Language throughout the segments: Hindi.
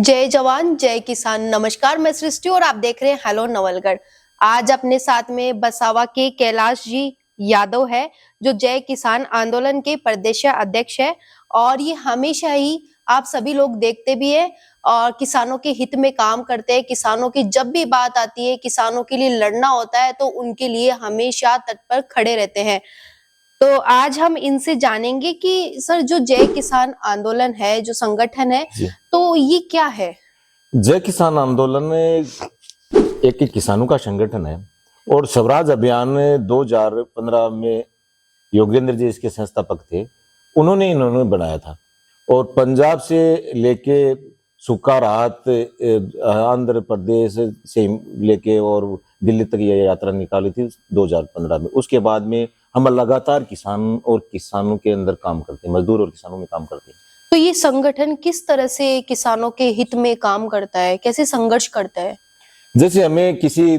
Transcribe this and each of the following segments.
जय जवान जय किसान। नमस्कार, मैं सृष्टि और आप देख रहे हैं हेलो नवलगढ़। आज अपने साथ में बसावा के कैलाश जी यादव है, जो जय किसान आंदोलन के प्रदेश अध्यक्ष है। और ये हमेशा ही आप सभी लोग देखते भी है और किसानों के हित में काम करते हैं। किसानों की जब भी बात आती है, किसानों के लिए लड़ना होता है, तो उनके लिए हमेशा तत्पर खड़े रहते हैं। तो आज हम इनसे जानेंगे कि सर, जो जय किसान आंदोलन है, जो संगठन है, जी। तो ये क्या है? जय किसान आंदोलन एक किसानों का संगठन है और स्वराज अभियान 2015 में योगेंद्र जी इसके संस्थापक थे। इन्होंने बनाया था और पंजाब से लेके सूखा राहत आंध्र प्रदेश से लेके और दिल्ली तक ये यात्रा निकाली थी 2015 में। उसके बाद में हम लगातार किसानों के अंदर काम करते हैं, मजदूर और किसानों में काम करते हैं। तो ये संगठन किस तरह से किसानों के हित में काम करता है, कैसे संघर्ष करता है? जैसे हमें किसी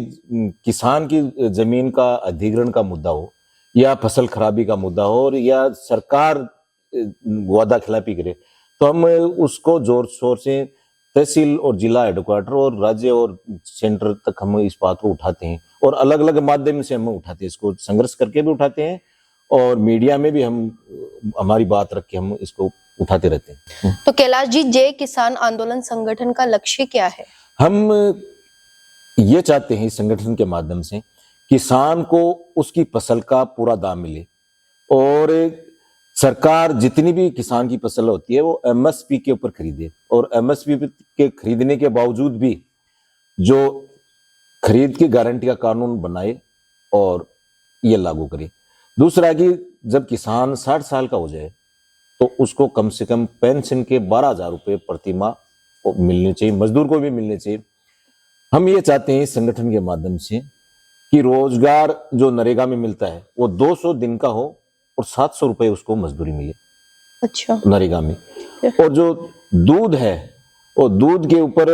किसान की जमीन का अधिग्रहण का मुद्दा हो या फसल खराबी का मुद्दा हो और या सरकार वादा खिलाफी करे, तो हम उसको जोर शोर से तहसील और जिला हेडक्वार्टर और राज्य और सेंटर तक हम इस बात को उठाते हैं और अलग अलग माध्यम से हम उठाते हैं। इसको संघर्ष करके भी उठाते हैं और मीडिया में भी हम हमारी बात रख के हम इसको उठाते रहते हैं। तो कैलाश जी, जय किसान आंदोलन संगठन का लक्ष्य क्या है? हम ये चाहते हैं इस संगठन के माध्यम से किसान को उसकी फसल का पूरा दाम मिले और सरकार जितनी भी किसान की फसल होती है वो एमएसपी के ऊपर खरीदे और एमएसपी के खरीदने के बावजूद भी जो खरीद की गारंटी का कानून बनाए और ये लागू करे। दूसरा कि जब किसान 60 साल का हो जाए तो उसको कम से कम पेंशन के 12,000 रुपये प्रति माह मिलने चाहिए, मजदूर को भी मिलने चाहिए। हम ये चाहते हैं इस संगठन के माध्यम से कि रोजगार जो नरेगा में मिलता है वो 200 दिन का हो और 700 रुपये उसको मजदूरी मिले। अच्छा। नरेगा में। और जो दूध है वो दूध के ऊपर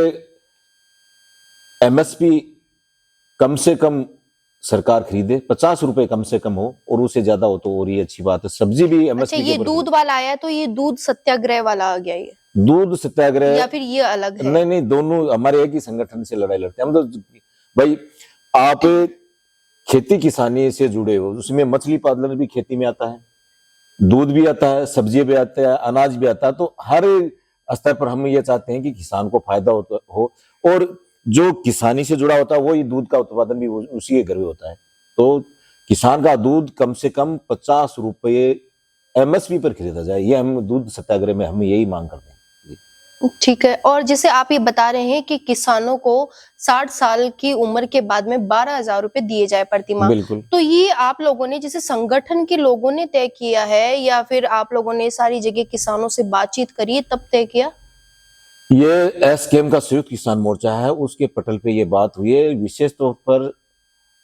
एमएसपी कम से कम सरकार खरीदे, 50 रुपए कम से कम हो और उससे ज्यादा हो तो और ये अच्छी बात है। सब्जी भी एमएसपी अच्छा, ये दूध वाला आया तो ये दूध सत्याग्रह वाला आ गया, ये दूध सत्याग्रह या फिर ये अलग है? नहीं, दोनों हमारे एक ही संगठन से लड़ाई लड़ते हैं हम। तो भाई, आप खेती किसानी से जुड़े हो, उसमें मछली पालन भी खेती में आता है, दूध भी आता है, सब्जी भी आता है, अनाज भी आता है। तो हर स्तर पर हम ये चाहते हैं कि किसान को फायदा हो और जो किसानी से जुड़ा होता है वही दूध का उत्पादन भी उसी के घर में होता है। तो किसान का दूध कम से कम 50 रुपये एमएसपी पर खरीदा जाए, ये हम दूध सत्याग्रह में हम यही मांग करते हैं। ठीक है। और जैसे आप ये बता रहे हैं कि किसानों को 60 साल की उम्र के बाद में 12,000 रुपए दिए जाए प्रति माह, बिल्कुल। तो ये आप लोगों ने, जैसे संगठन के लोगों ने तय किया है या फिर आप लोगों ने सारी जगह किसानों से बातचीत करी तब तय किया? ये एसकेएम का संयुक्त किसान मोर्चा है, उसके पटल पे ये बात हुई है। विशेष तौर पर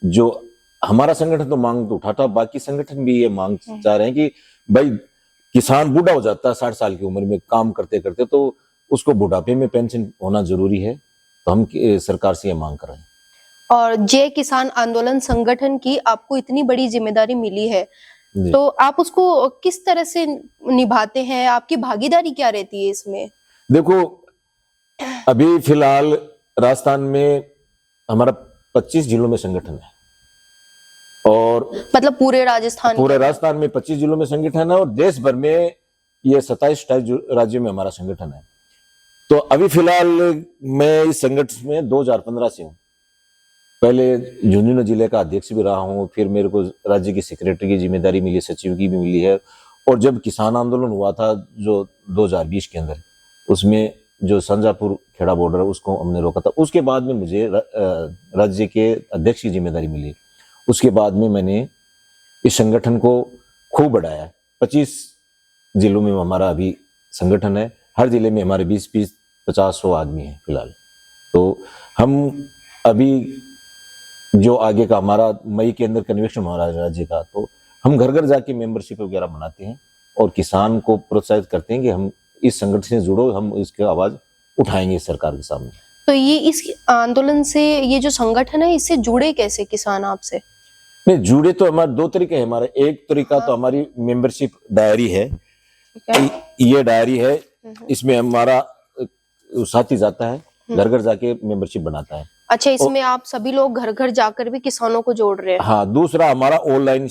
जो हमारा संगठन तो मांग तो उठाता, बाकी संगठन भी ये मांग चाह रहे हैं कि भाई किसान बूढ़ा हो जाता है 60 साल की उम्र में काम करते करते, तो उसको बुढ़ापे में पेंशन होना जरूरी है। तो हम सरकार से ये मांग कर रहे हैं। और जय किसान आंदोलन संगठन की आपको इतनी बड़ी जिम्मेदारी मिली है, तो आप उसको किस तरह से निभाते हैं? आपकी भागीदारी क्या रहती है इसमें? देखो, अभी फिलहाल राजस्थान में हमारा 25 जिलों में संगठन है और मतलब पूरे राजस्थान में 25 जिलों में संगठन है और देश भर में ये 27 राज्यों में हमारा संगठन है। तो अभी फिलहाल मैं इस संगठन में 2015 से हूँ। पहले झुंझुनू जिले का अध्यक्ष भी रहा हूँ, फिर मेरे को राज्य की सेक्रेटरी की जिम्मेदारी मिली, सचिव की भी मिली है। और जब किसान आंदोलन हुआ था जो 2020 के अंदर, उसमें जो संजापुर खेड़ा बॉर्डर है उसको हमने रोका था। उसके बाद में मुझे राज्य के अध्यक्ष की जिम्मेदारी मिली। उसके बाद में मैंने इस संगठन को खूब बढ़ाया। 25 जिलों में हमारा अभी संगठन है, हर जिले में हमारे 20-50 आदमी हैं फिलहाल। तो हम अभी जो आगे का हमारा मई के अंदर कन्वेंशन हो रहा है राज्य का, तो हम घर घर जाके मेंबरशिप वगैरह बनाते हैं और किसान को प्रोत्साहित करते हैं कि हम इस संगठन से जुड़ो, हम इसकी आवाज उठाएंगे सरकार के सामने। तो ये इस आंदोलन से, ये जो संगठन है, इससे जुड़े कैसे किसान आपसे? नहीं, जुड़े तो हमारे दो तरीके हैं। हमारे एक तरीका तो हमारी मेंबरशिप डायरी है। ये डायरी है, इसमें हमारा साथी जाता है, घर घर जाके मेंबरशिप बनाता है। अच्छा, इसमें आप सभी लोग घर घर जाकर भी किसानों को जोड़ रहे हैं? हाँ, दूसरा हमारा ऑनलाइन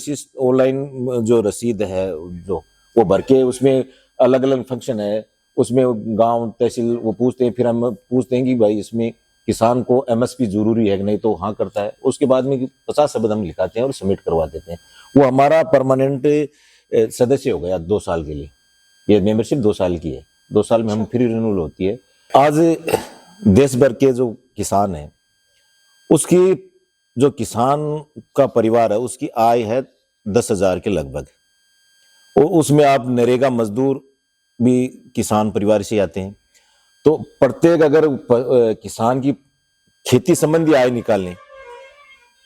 जो रसीद है जो वो भर के उसमें अलग अलग फंक्शन है, उसमें गांव तहसील वो पूछते हैं, फिर हम पूछते हैं कि भाई इसमें किसान को एमएसपी जरूरी है कि नहीं, तो हाँ करता है। उसके बाद में 50 शब्द हम लिखाते हैं और सबमिट करवा देते हैं। वो हमारा परमानेंट सदस्य हो गया 2 साल के लिए। ये मेंबरशिप 2 साल की है, 2 साल में हम फ्री रिन्यूअल होती है। आज देश भर के जो किसान है, उसकी जो किसान का परिवार है उसकी आय है 10,000 के लगभग। और उसमें आप नरेगा मजदूर भी किसान परिवार से आते हैं। तो प्रत्येक अगर किसान की खेती संबंधी आय निकालें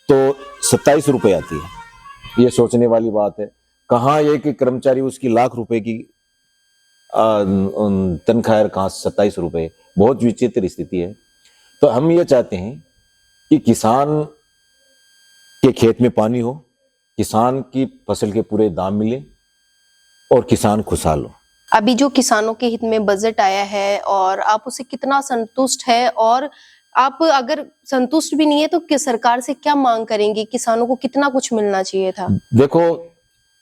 तो 27 रुपए आती है। ये सोचने वाली बात है। कहाँ एक कर्मचारी उसकी लाख रुपए की तनख्वाह है, कहाँ 27 रुपए। बहुत विचित्र स्थिति है। तो हम ये चाहते हैं कि किसान के खेत में पानी हो, किसान की फसल के पूरे दाम मिले और किसान खुशहाल हो। अभी जो किसानों के हित में बजट आया है और आप उससे कितना संतुष्ट है, और आप अगर संतुष्ट भी नहीं है तो सरकार से क्या मांग करेंगे? किसानों को कितना कुछ मिलना चाहिए था? देखो,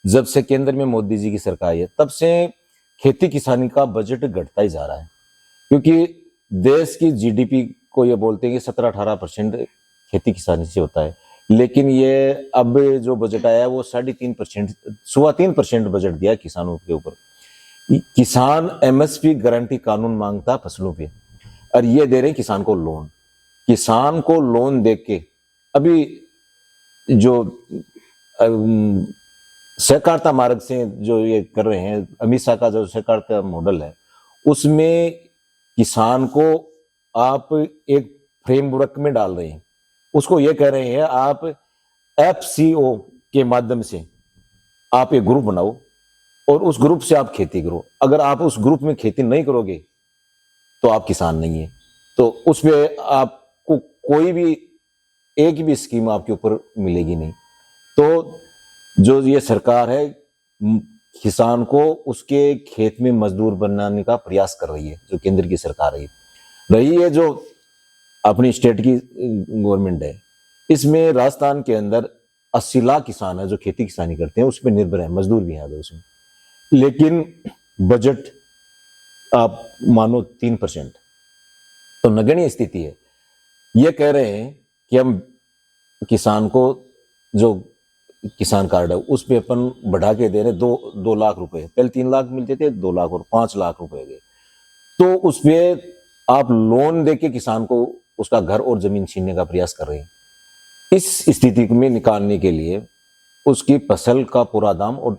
जब से केंद्र में मोदी जी की सरकार है तब से खेती किसानी का बजट घटता ही जा रहा है। क्योंकि देश की जीडीपी को ये बोलते हैं कि 17-18% खेती किसानी से होता है, लेकिन ये अब जो बजट आया है वो 3.5%, 3.25% बजट दिया है किसानों के ऊपर। किसान एमएसपी गारंटी कानून मांगता फसलों पे, और ये दे रहे हैं किसान को लोन। किसान को लोन दे के अभी जो सहकारिता मार्ग से जो ये कर रहे हैं, अमित शाह का जो सहकारिता मॉडल है, उसमें किसान को आप एक फ्रेमवर्क में डाल रहे हैं। उसको ये कह रहे हैं आप एफसीओ के माध्यम से आप एक ग्रुप बनाओ और उस ग्रुप से आप खेती करो। अगर आप उस ग्रुप में खेती नहीं करोगे तो आप किसान नहीं है। तो उसमें आपको कोई भी एक भी स्कीम आपके ऊपर मिलेगी नहीं। तो जो ये सरकार है किसान को उसके खेत में मजदूर बनाने का प्रयास कर रही है, जो केंद्र की सरकार रही है जो अपनी स्टेट की गवर्नमेंट है। इसमें राजस्थान के अंदर 80 लाख किसान है जो खेती किसानी करते हैं, उस पर निर्भर है, मजदूर भी है उसमें। लेकिन बजट आप मानो 3%, तो नगण्य स्थिति है। ये कह रहे हैं कि हम किसान को जो किसान कार्ड है उस पे अपन बढ़ा के दे रहे 2 लाख रुपए। पहले 3 लाख मिलते थे, 2 लाख और 5 लाख रुपए हो गए। तो उस पे आप लोन देके किसान को उसका घर और जमीन छीनने का प्रयास कर रहे हैं। इस स्थिति में निकालने के लिए उसकी फसल का पूरा दाम और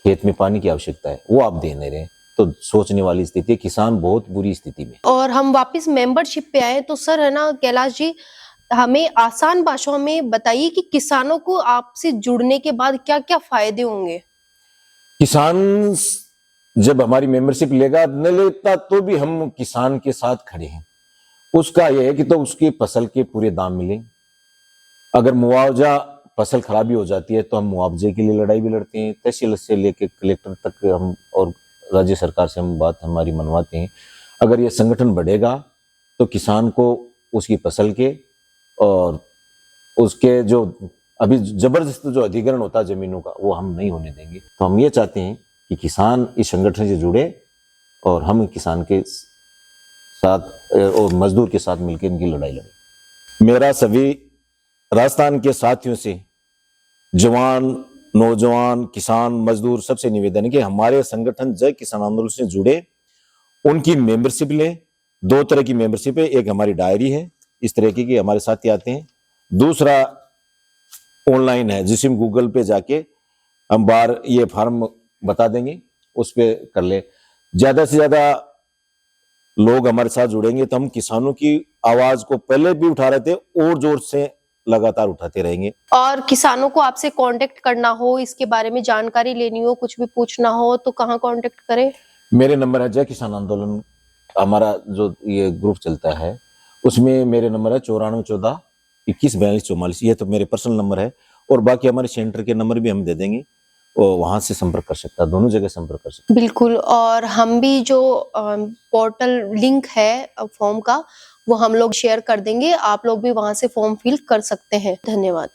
खेत में पानी की आवश्यकता है, वो आप दे नहीं रहे। तो सोचने वाली स्थिति है, किसान बहुत बुरी स्थिति में। और हम वापस मेंबरशिप पे आए तो सर, है ना कैलाश जी, हमें आसान भाषाओं में बताइए कि किसानों को आपसे जुड़ने के बाद क्या क्या फायदे होंगे? किसान जब हमारी मेंबरशिप लेगा न लेता तो भी हम किसान के साथ खड़े हैं। उसका यह है कि तो उसकी फसल के पूरे दाम मिले। अगर मुआवजा फसल खराबी हो जाती है तो हम मुआवजे के लिए लड़ाई भी लड़ते हैं। तहसील से लेकर कलेक्टर तक हम और राज्य सरकार से हम बात हमारी मनवाते हैं। अगर ये संगठन बढ़ेगा तो किसान को उसकी फसल के और उसके जो अभी जबरदस्त जो अधिग्रहण होता है जमीनों का, वो हम नहीं होने देंगे। तो हम ये चाहते हैं कि किसान इस संगठन से जुड़े और हम किसान के साथ और मजदूर के साथ मिलकर इनकी लड़ाई लड़ें। मेरा सभी राजस्थान के साथियों से, जवान, नौजवान, किसान, मजदूर सबसे निवेदन है कि हमारे संगठन जय किसान आंदोलन से जुड़े, उनकी मेंबरशिप लें। 2 तरह की मेंबरशिप है, एक हमारी डायरी है, इस तरह की हमारे साथी आते हैं। दूसरा ऑनलाइन है, जिसमें गूगल पे जाके हम बार ये फॉर्म बता देंगे, उस पे कर ले। ज्यादा से ज्यादा लोग हमारे साथ जुड़ेंगे तो हम किसानों की आवाज को पहले भी उठा रहे थे और जोर से लगातार उठाते रहेंगे। और किसानों को आपसे कांटेक्ट करना हो, इसके बारे में जानकारी लेनी हो, कुछ भी पूछना हो तो कहाँ कांटेक्ट करें? मेरे नंबर है जय किसान आंदोलन, हमारा जो ये ग्रुप चलता है उसमें मेरे नंबर है 9414 21 42 44। ये तो मेरे पर्सनल नंबर है और बाकी हमारे सेंटर के नंबर भी हम दे देंगे। वो वहां से संपर्क कर सकता है, दोनों जगह संपर्क कर सकता बिल्कुल। और हम भी जो पोर्टल लिंक है फॉर्म का वो हम लोग शेयर कर देंगे, आप लोग भी वहां से फॉर्म फिल कर सकते हैं। धन्यवाद।